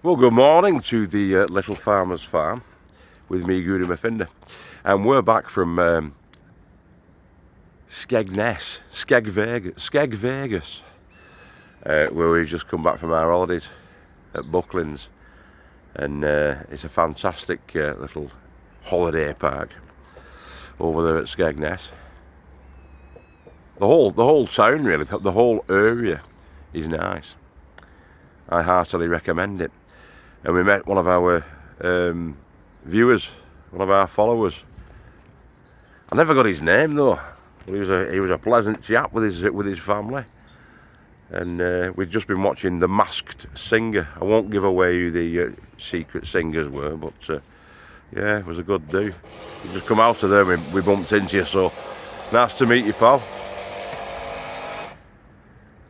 Well, good morning to the Little Farmer's Farm with me, Guru Mafinda, and we're back from Skegness, Skeg Vegas, where we've just come back from our holidays at Bucklands, and it's a fantastic little holiday park over there at Skegness. The whole town, really, the whole area is nice. I heartily recommend it. And we met one of our viewers, one of our followers. I never got his name though. He was a pleasant chap with his family, and we'd just been watching The Masked Singer. I won't give away who the secret singers were, but yeah, it was a good do. We just come out of there, we bumped into you, so nice to meet you, pal.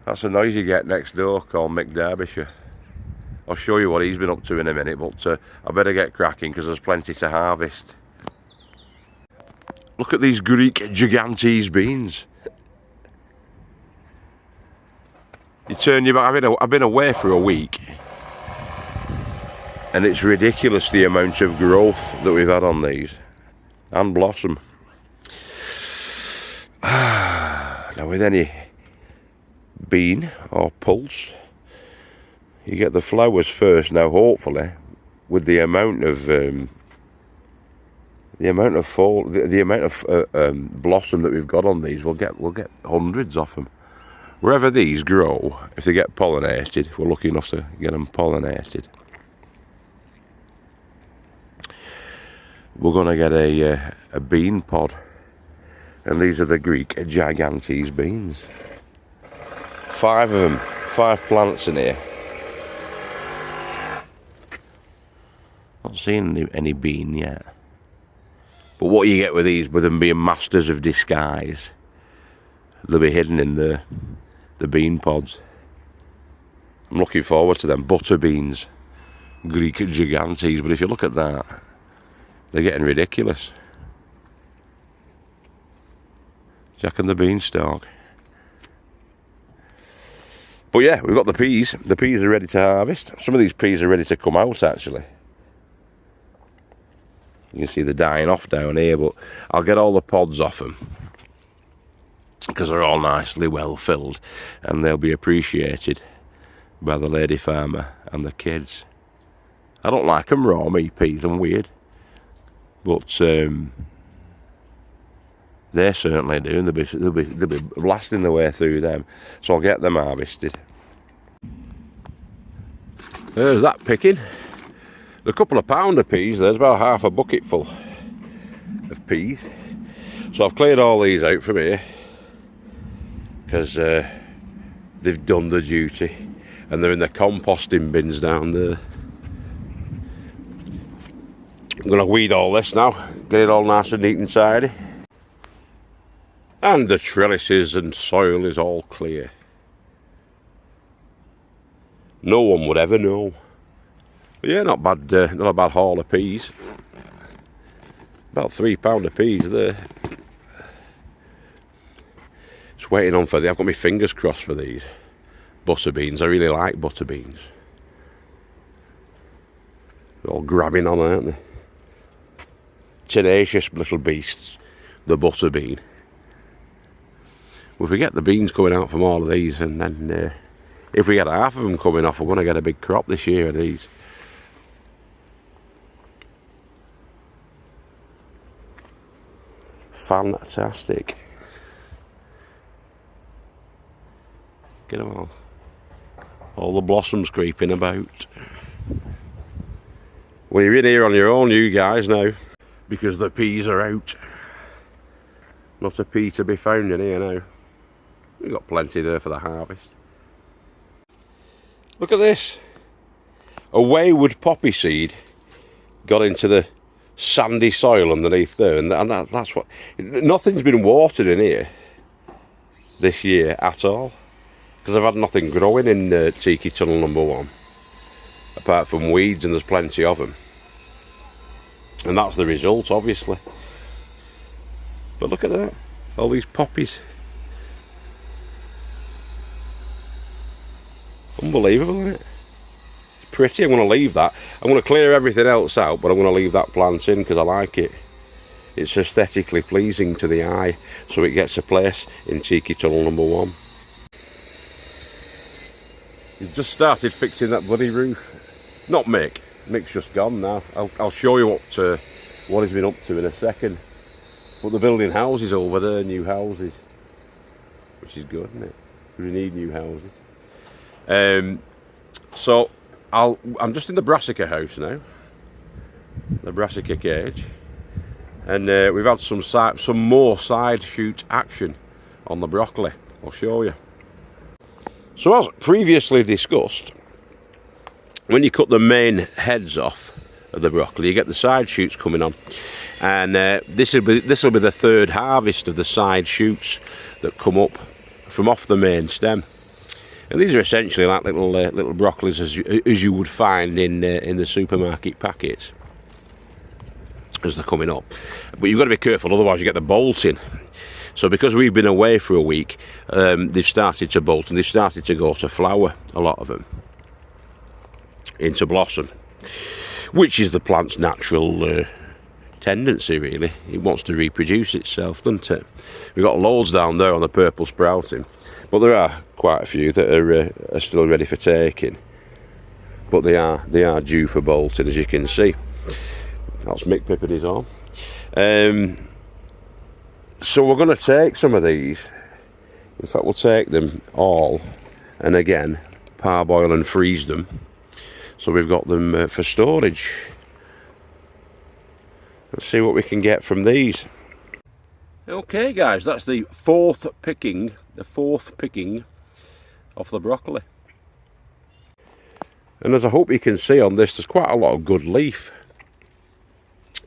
That's a noise you get next door called Mick Derbyshire. I'll show you what he's been up to in a minute, but I better get cracking because there's plenty to harvest. Look at these Greek Gigantes beans. You turn your back. I've been away for a week, and it's ridiculous the amount of growth that we've had on these, and blossom. Now with any bean or pulse, you get the flowers first. Now hopefully with the amount of blossom that we've got on these, we'll get hundreds of them. Wherever these grow, if they get pollinated, if we're lucky enough to get them pollinated, we're going to get a bean pod. And these are the Greek Gigantes beans. 5 of them, 5 plants in here. Not seeing any bean yet. But what you get with these, with them being masters of disguise, they'll be hidden in the bean pods. I'm looking forward to them. Butter beans, Greek Gigantes. But if you look at that, they're getting ridiculous. Jack and the beanstalk. But yeah, we've got the peas. The peas are ready to harvest. Some of these peas are ready to come out, actually. You can see they're dying off down here, but I'll get all the pods off them because they're all nicely well filled, and they'll be appreciated by the lady farmer and the kids. I don't like them raw, me peas, I'm weird, but they certainly do, and they'll be blasting their way through them, so I'll get them harvested. There's that picking. A couple of pound of peas, there's about half a bucket full of peas. So I've cleared all these out from here because they've done the duty, and they're in the composting bins down there. I'm going to weed all this now, get it all nice and neat and tidy. And the trellises and soil is all clear. No one would ever know. But yeah, not bad, not a bad haul of peas. About £3 of peas there. Just waiting on for the. I've got my fingers crossed for these butter beans. I really like butter beans. They're all grabbing on, aren't they? Tenacious little beasts, the butter bean. Well, if we get the beans coming out from all of these, and then if we get half of them coming off, we're going to get a big crop this year of these. Fantastic. Get them all the blossoms creeping about. Well, you're in here on your own, you guys, now, because the peas are out. Not a pea to be found in here now. We've got plenty there for the harvest. Look at this. A wayward poppy seed got into the sandy soil underneath there, and that's what. Nothing's been watered in here this year at all, because I've had nothing growing in Tiki Tunnel number 1 apart from weeds, and there's plenty of them, and that's the result, obviously. But look at that, all these poppies. Unbelievable, isn't it? It's pretty. I'm going to leave that. I'm going to clear everything else out, but I'm going to leave that plant in because I like it. It's aesthetically pleasing to the eye, so it gets a place in Tiki Tunnel number 1. He's just started fixing that bloody roof. Not Mick. Mick's just gone now. I'll show you what he's been up to in a second. But they're building houses over there, new houses, which is good, isn't it? We need new houses. So I'm just in the brassica house now, the brassica cage, and we've had some more side shoot action on the broccoli. I'll show you. So as previously discussed, when you cut the main heads off of the broccoli, you get the side shoots coming on, and this will be the third harvest of the side shoots that come up from off the main stem. And these are essentially like little broccolis as you would find in the supermarket packets as they're coming up. But you've got to be careful, otherwise you get the bolting. So because we've been away for a week, they've started to bolt and they've started to go to flower, a lot of them, into blossom, which is the plant's natural tendency, really. It wants to reproduce itself, doesn't it? We've got loads down there on the purple sprouting, but there are quite a few that are still ready for taking. But they are due for bolting, as you can see. That's Mick pipping his arm. So we're going to take some of these. In fact, we'll take them all, and again, parboil and freeze them. So we've got them for storage. Let's see what we can get from these. Okay guys, that's the fourth picking of the broccoli. And as I hope you can see on this, there's quite a lot of good leaf.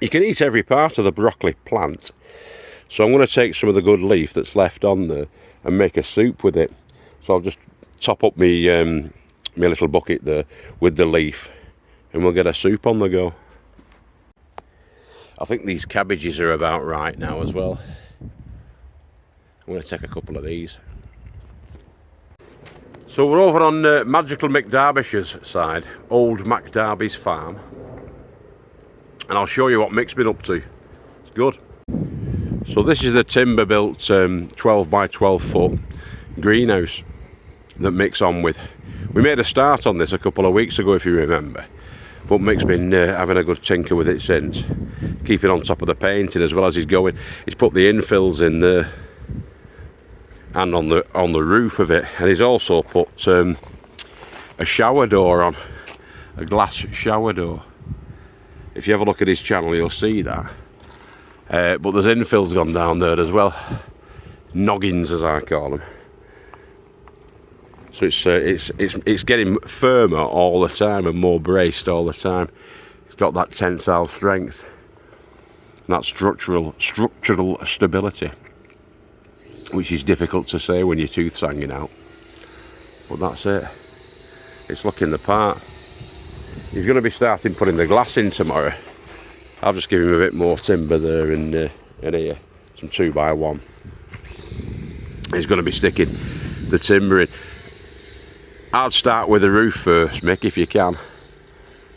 You can eat every part of the broccoli plant. So I'm going to take some of the good leaf that's left on there and make a soup with it. So I'll just top up my little bucket there with the leaf, and we'll get a soup on the go. I think these cabbages are about right now as well. I'm going to take a couple of these. So we're over on Magical Mick Derbyshire's side, Old MacDarby's farm, and I'll show you what Mick's been up to. It's good. So this is the timber built 12 by 12 foot greenhouse that Mick's on with. We made a start on this a couple of weeks ago, if you remember, but Mick's been having a good tinker with it since, keeping on top of the painting as well as he's going. He's put the infills in there and on the roof of it, and he's also put a shower door on, a glass shower door. If you have a look at his channel, you'll see that. But there's infills gone down there as well, noggins as I call them. So it's getting firmer all the time and more braced all the time. It's got that tensile strength, that structural stability, which is difficult to say when your tooth's hanging out. But that's it. It's looking the part. He's going to be starting putting the glass in tomorrow. I'll just give him a bit more timber there in here, some 2x1. He's going to be sticking the timber in. I'd start with the roof first, Mick, if you can.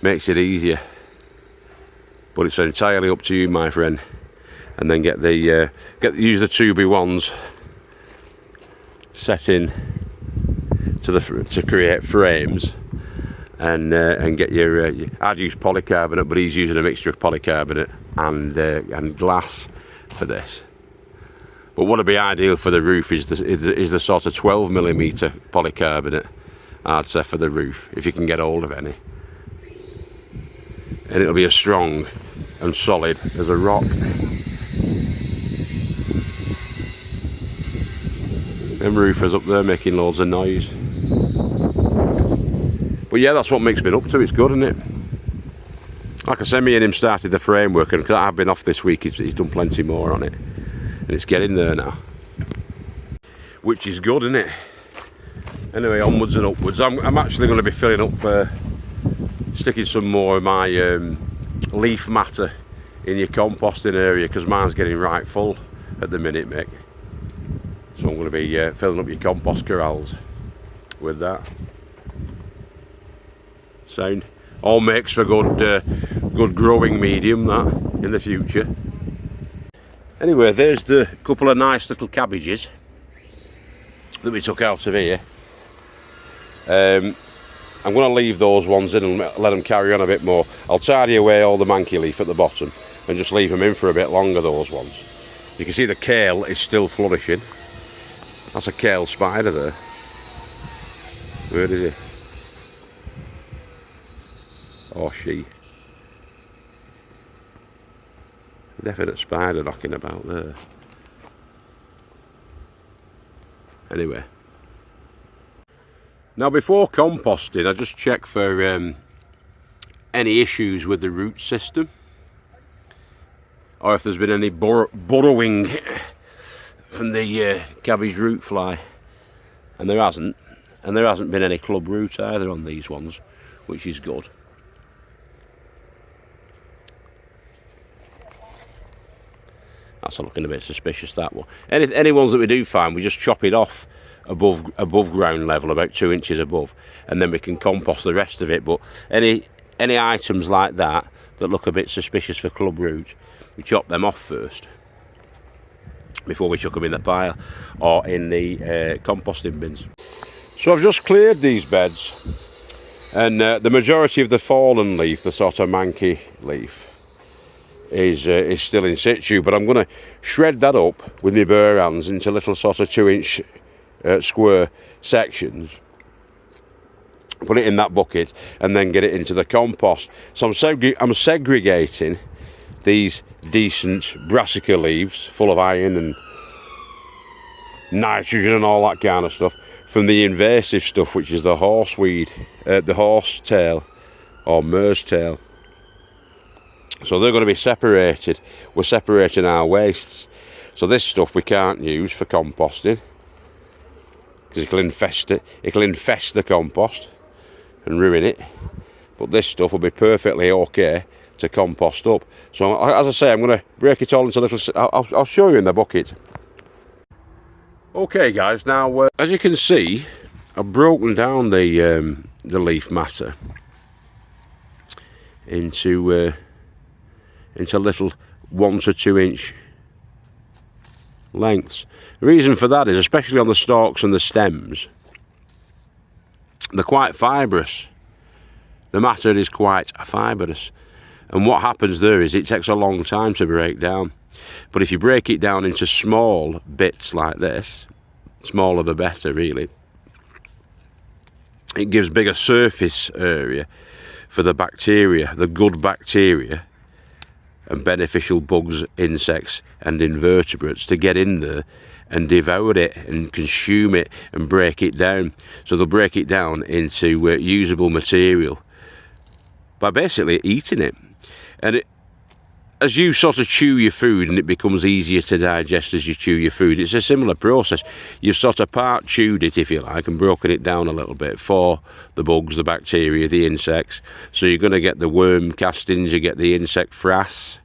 Makes it easier. But it's entirely up to you, my friend. And then use the 2x1s set in to create frames, and get your. I'd use polycarbonate, but he's using a mixture of polycarbonate and glass for this. But what would be ideal for the roof is the sort of 12mm polycarbonate, I'd say, for the roof, if you can get hold of any. And it'll be as strong and solid as a rock. Them roofers up there making loads of noise. But yeah, that's what Mick's been up to. It's good, isn't it? Like I said, me and him started the framework, and because I've been off this week, he's done plenty more on it. And it's getting there now. Which is good, isn't it? Anyway, onwards and upwards. I'm actually going to be filling up, sticking some more of my leaf matter in your composting area, because mine's getting right full at the minute, Mick. So I'm going to be filling up your compost corrals with that. Sound. All makes for good good growing medium, that, in the future. Anyway, there's the couple of nice little cabbages that we took out of here. I'm going to leave those ones in and let them carry on a bit more. I'll tidy away all the manky leaf at the bottom and just leave them in for a bit longer, those ones. You can see the kale is still flourishing. That's a kale spider there. Where is he? Or she? Definite spider knocking about there. Anyway. Now before composting, I just check for any issues with the root system, or if there's been any burrowing from the cabbage root fly, and there hasn't been any club root either on these ones, which is good. That's looking a bit suspicious, that one. Any ones that we do find, we just chop it off above ground level, about 2 inches above, and then we can compost the rest of it. But any items like that look a bit suspicious for club root, we chop them off first before we chuck them in the pile or in the composting bins. So I've just cleared these beds, and the majority of the fallen leaf, the sort of manky leaf, is still in situ, but I'm going to shred that up with my bare hands into little sort of 2-inch square sections, put it in that bucket, and then get it into the compost. So I'm segregating these decent brassica leaves full of iron and nitrogen and all that kind of stuff from the invasive stuff, which is the horseweed, the horsetail or mare's tail. So they're going to be separated. We're separating our wastes. So this stuff we can't use for composting, because it'll infest the compost and ruin it. But this stuff will be perfectly okay to compost up. So as I say, I'm going to break it all into little. I'll show you in the bucket. Okay, guys. Now, as you can see, I've broken down the leaf matter into little 1 to 2 inch lengths. The reason for that is, especially on the stalks and the stems, they're quite fibrous. The matter is quite fibrous, and what happens there is it takes a long time to break down. But if you break it down into small bits like this, smaller the better really, it gives bigger surface area for the bacteria, the good bacteria and beneficial bugs, insects and invertebrates to get in there and devour it and consume it and break it down. So they'll break it down into usable material by basically eating it. And as you sort of chew your food, and it becomes easier to digest as you chew your food, it's a similar process. You've sort of part chewed it, if you like, and broken it down a little bit for the bugs, the bacteria, the insects. So you're going to get the worm castings, you get the insect frass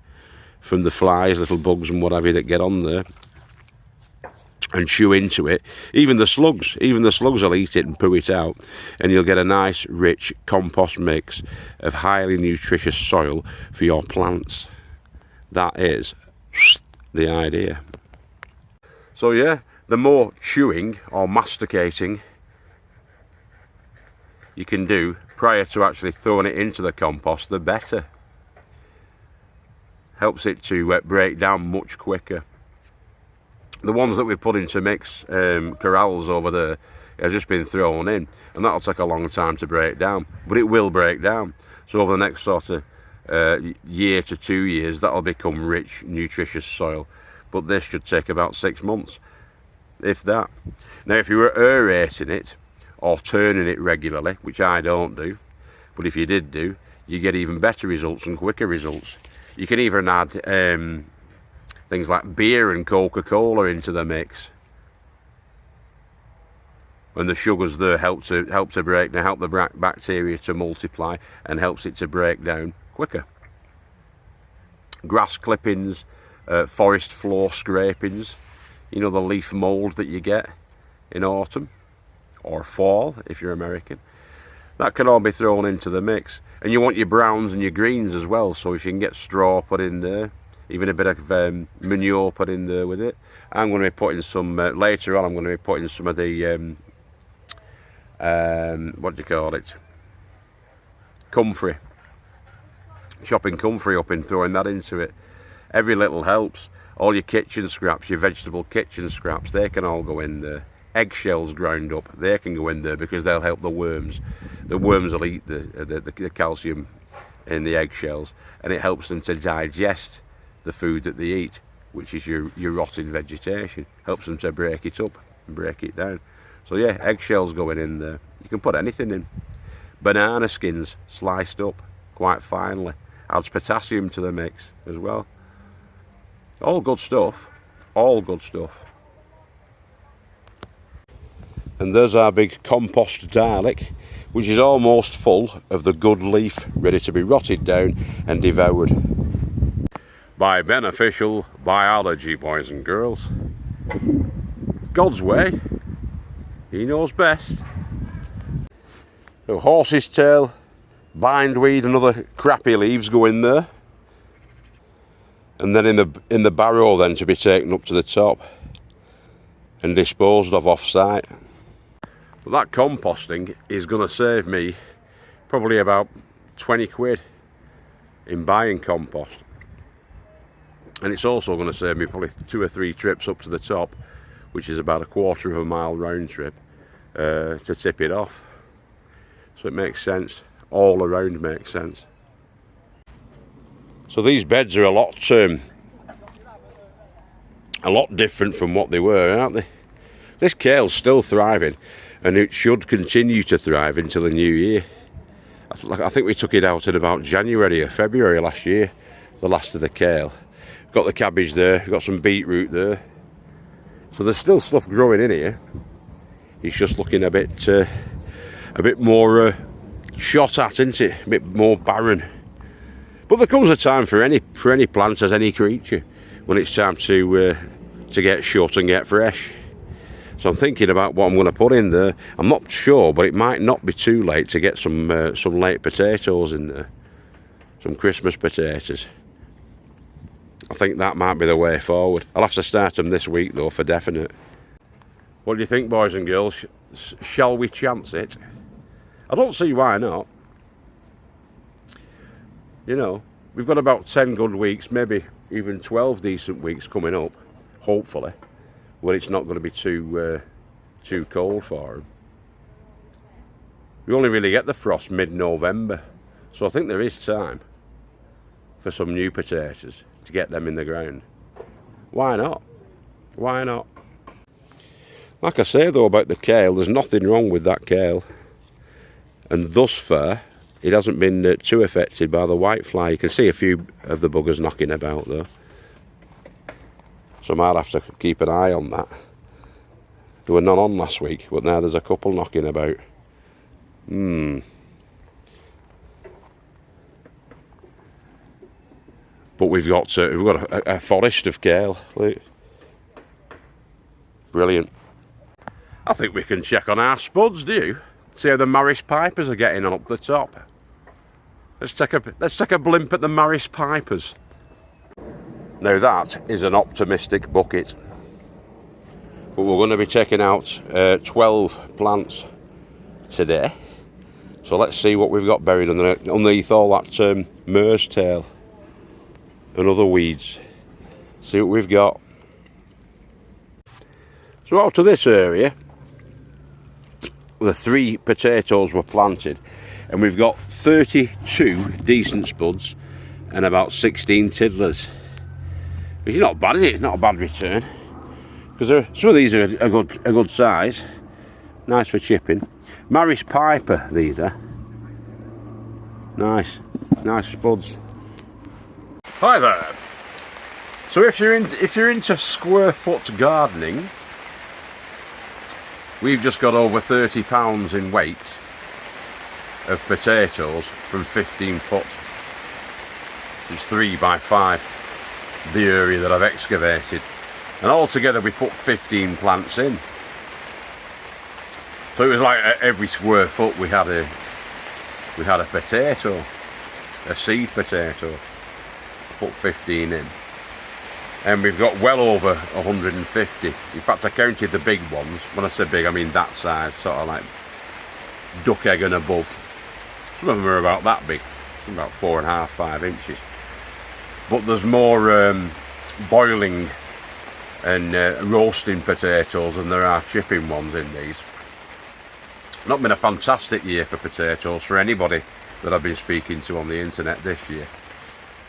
from the flies, little bugs and whatever that get on there and chew into it. Even the slugs will eat it and poo it out, and you'll get a nice rich compost mix of highly nutritious soil for your plants. That is the idea. So yeah, the more chewing or masticating you can do prior to actually throwing it into the compost, the better. Helps it to break down much quicker. The ones that we put into mix corrals over there have just been thrown in, and that'll take a long time to break down, but it will break down. So over the next sort of year to 2 years, that'll become rich, nutritious soil. But this should take about 6 months, if that. Now, if you were aerating it or turning it regularly, which I don't do, but if you did do, you get even better results and quicker results. You can even add things like beer and Coca-Cola into the mix, and the sugars there help to break down, help the bacteria to multiply, and helps it to break down quicker. Grass clippings, forest floor scrapings, you know, the leaf mould that you get in autumn or fall if you're American. That can all be thrown into the mix. And you want your browns and your greens as well, so if you can get straw put in there, even a bit of manure put in there with it. I'm going to be putting some, later on I'm going to be putting some of the, what do you call it? Comfrey. Chopping comfrey up and throwing that into it. Every little helps. All your kitchen scraps, your vegetable kitchen scraps, they can all go in there. Eggshells ground up, they can go in there because they'll help the worms. The worms will eat the calcium in the eggshells, and it helps them to digest the food that they eat, which is your rotting vegetation. Helps them to break it up and break it down. So yeah, eggshells going in there. You can put anything in. Banana skins sliced up quite finely. Adds potassium to the mix as well. All good stuff. All good stuff. And there's our big compost Dalek, which is almost full of the good leaf, ready to be rotted down and devoured by beneficial biology, boys and girls. God's way, he knows best. So horse's tail, bindweed and other crappy leaves go in there, and then in the barrow then to be taken up to the top and disposed of off site. But that composting is going to save me probably about 20 quid in buying compost, and it's also going to save me probably 2 or 3 trips up to the top, which is about a 1/4 of a mile round trip, to tip it off. So it makes sense, all around makes sense. So these beds are a lot different from what they were, aren't they? This kale's still thriving, and it should continue to thrive until the new year. I think we took it out in about January or February last year, the last of the kale. We've got the cabbage there, we've got some beetroot there. So there's still stuff growing in here. It's just looking a bit more shot at, isn't it? A bit more barren. But there comes a time for any plant, as any creature, when it's time to get shut and get fresh. So I'm thinking about what I'm going to put in there. I'm not sure, but it might not be too late to get some late potatoes in there. Some Christmas potatoes. I think that might be the way forward. I'll have to start them this week though, for definite. What do you think, boys and girls? Shall we chance it? I don't see why not. You know, we've got about 10 good weeks, maybe even 12 decent weeks coming up, hopefully, where it's not going to be too cold for them. We only really get the frost mid-November, so I think there is time for some new potatoes to get them in the ground. Why not? Why not? Like I say though about the kale, there's nothing wrong with that kale, and thus far it hasn't been too affected by the whitefly. You can see a few of the buggers knocking about though, so I might have to keep an eye on that. There were none on last week, but now there's a couple knocking about. But we've got a forest of kale. Look. Brilliant. I think we can check on our spuds, do you? See how the Maris Pipers are getting on up the top. Let's take a blimp at the Maris Pipers. Now that is an optimistic bucket. But we're going to be taking out 12 plants today. So let's see what we've got buried underneath all that mare's tail and other weeds. See what we've got. So out to this area, the 3 potatoes were planted, and we've got 32 decent spuds and about 16 tiddlers. Which is not bad, is it? Not a bad return. Because some of these are a good size. Nice for chipping. Maris Piper, these are. Nice spuds. Hi there. So if you're into square foot gardening, we've just got over 30 pounds in weight of potatoes from 15 foot. It's 3 by 5, the area that I've excavated. And altogether we put 15 plants in. So it was like every square foot we had we had a potato, a seed potato, put 15 in. And we've got well over 150. In fact, I counted the big ones. When I say big, I mean that size, sort of like duck egg and above. Some of them are about that big, about 4.5, 5 inches. But there's more boiling and roasting potatoes than there are chipping ones in these. Not been a fantastic year for potatoes for anybody that I've been speaking to on the internet this year.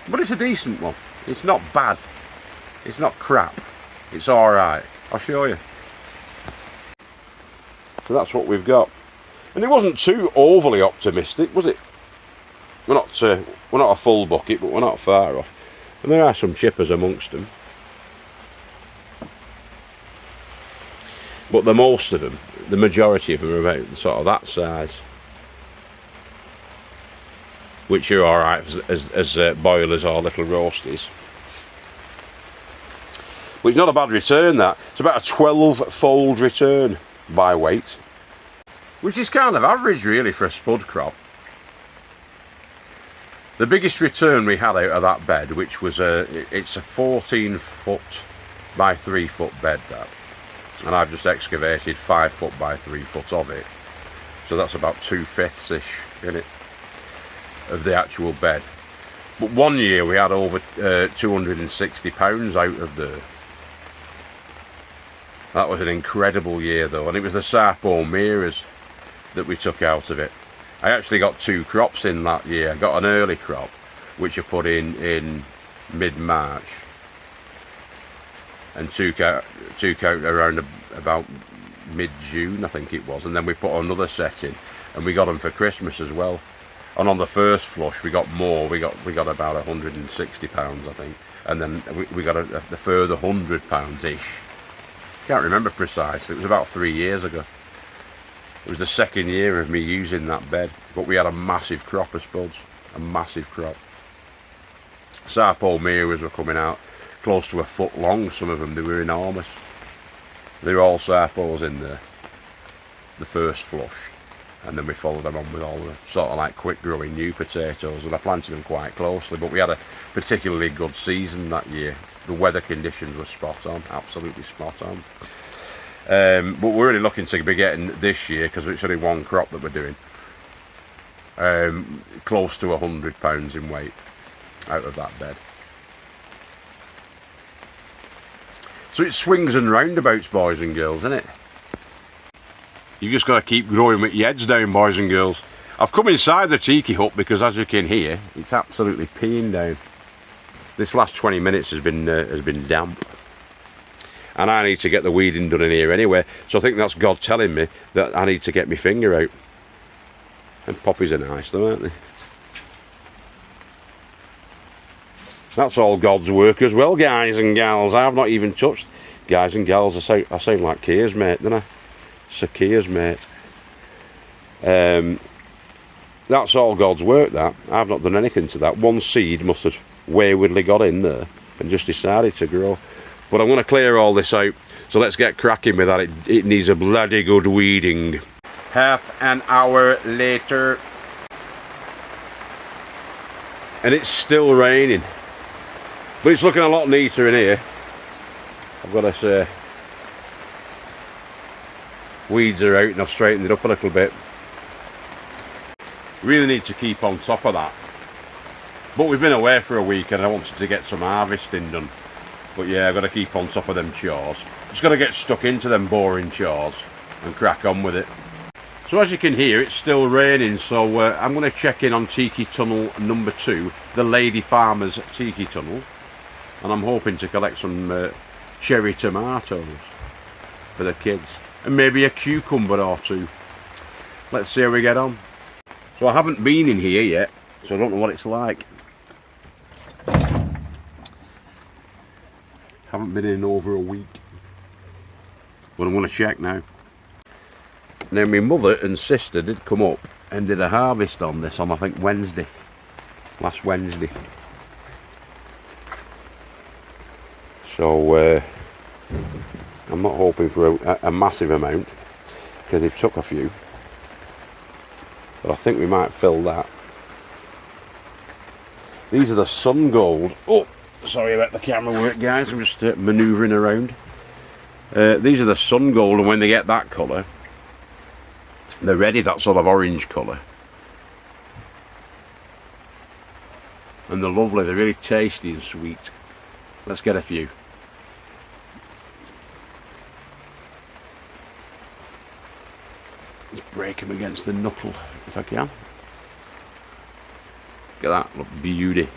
But it's a decent one. It's not bad. It's not crap. It's alright. I'll show you. So that's what we've got. And it wasn't too overly optimistic, was it? We're not a full bucket, but we're not far off. And there are some chippers amongst them. But the most of them, the majority of them are about sort of that size. Which are alright as boilers or little roasties. But it's not a bad return, that. It's about a 12-fold return by weight. Which is kind of average, really, for a spud crop. The biggest return we had out of that bed, which was it's a 14-foot by 3-foot bed, that. And I've just excavated 5 foot by 3 foot of it. So that's about 2/5-ish, in it, of the actual bed. But one year we had over 260 pounds out of there. That was an incredible year though, and it was the Sarpo Mirrors that we took out of it. I actually got 2 crops in that year. I got an early crop, which I put in mid-March, and two count around about mid-June, I think it was, and then we put another set in, and we got them for Christmas as well. And on the first flush we got more. We got about 160 pounds, I think, and then we got the further 100 pounds ish. Can't remember precisely. It was about 3 years ago. It was the second year of me using that bed, but we had a massive crop of spuds, a massive crop. Sarpo Mirrors were coming out close to a foot long. Some of them, they were enormous. They were all Sarpos in there, the first flush, and then we followed them on with all the sort of like quick growing new potatoes, and I planted them quite closely. But we had a particularly good season that year. The weather conditions were spot on, absolutely spot on. But we're really looking to be getting this year, because it's only one crop that we're doing, close to 100 pounds in weight out of that bed. So it swings and roundabouts, boys and girls, isn't it? You've just got to keep growing with your heads down, boys and girls. I've come inside the tiki hut because, as you can hear, it's absolutely peeing down. This last 20 minutes has been damp, and I need to get the weeding done in here anyway. So I think that's God telling me that I need to get my finger out. And poppies are nice, though, aren't they? That's all God's work as well, guys and gals. I've not even touched guys and gals. I sound like Keir's mate, don't I? Sir Keir's mate. That's all God's work, that. I've not done anything to that. One seed must have waywardly got in there and just decided to grow. But I'm going to clear all this out, so let's get cracking with that. It needs a bloody good weeding. Half an hour later, and it's still raining, but it's looking a lot neater in here, I've got to say. Weeds are out and I've straightened it up a little bit. Really need to keep on top of that. But we've been away for a week and I wanted to get some harvesting done. But yeah, I've got to keep on top of them chores. Just got to get stuck into them boring chores and crack on with it. So as you can hear, it's still raining, so I'm going to check in on Tiki Tunnel number 2, the Lady Farmer's Tiki Tunnel. And I'm hoping to collect some cherry tomatoes for the kids. And maybe a cucumber or 2. Let's see how we get on. So I haven't been in here yet, so I don't know what it's like. Haven't been in over a week. But I'm going to check now. Now my mother and sister did come up and did a harvest on this on, I think, Wednesday. Last Wednesday. So I'm not hoping for a massive amount, because they've took a few. but I think we might fill that. These are the Sun Gold. Oh, sorry about the camera work, guys. I'm just manoeuvring around. These are the Sun Gold, and when they get that colour, they're ready, that sort of orange colour. And they're lovely, they're really tasty and sweet. Let's get a few. Let's break them against the knuckle if I can. Look at that, look, beauty.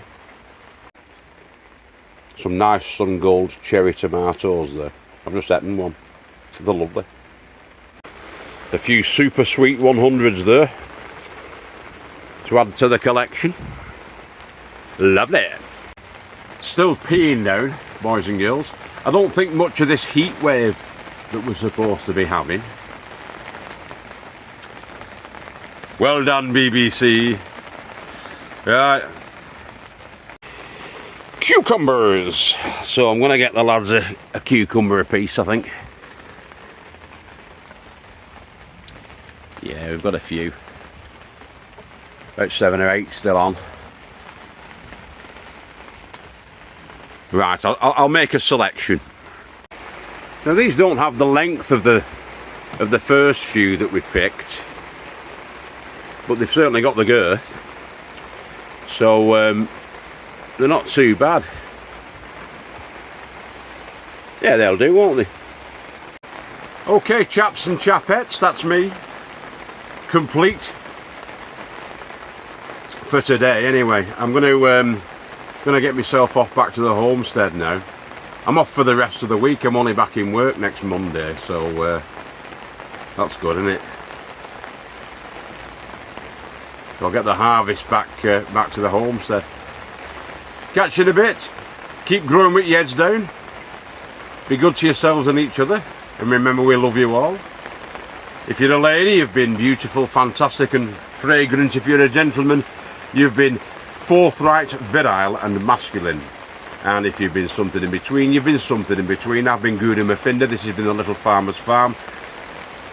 Some nice Sun Gold cherry tomatoes there. I've just eaten one. They're lovely. A few super sweet 100s there to add to the collection. Lovely. Still peeing down, boys and girls. I don't think much of this heat wave that we're supposed to be having. Well done, BBC. Right. Cucumbers. So I'm going to get the lads a cucumber apiece, I think. Yeah, we've got a few. About 7 or 8 still on. Right, I'll make a selection. Now these don't have the length of the first few that we picked, but they've certainly got the girth. So they're not too bad. Yeah, they'll do, won't they? Okay, chaps and chapettes, that's me. Complete for today anyway. I'm going to get myself off back to the homestead now. I'm off for the rest of the week. I'm only back in work next Monday, so that's good, isn't it? So I'll get the harvest back to the homestead. Catch you in a bit. Keep growing with your heads down. Be good to yourselves and each other, and remember we love you all. If you're a lady, you've been beautiful, fantastic and fragrant. If you're a gentleman, you've been forthright, virile and masculine. And if you've been something in between, you've been something in between. I've been Gouda Muffinda. This has been the Little Farmer's Farm,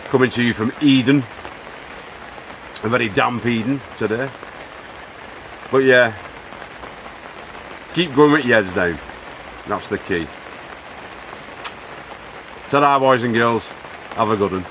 coming to you from Eden. A very damp Eden today. But yeah, keep going with your heads down. That's the key. Ta-ra, boys and girls. Have a good one.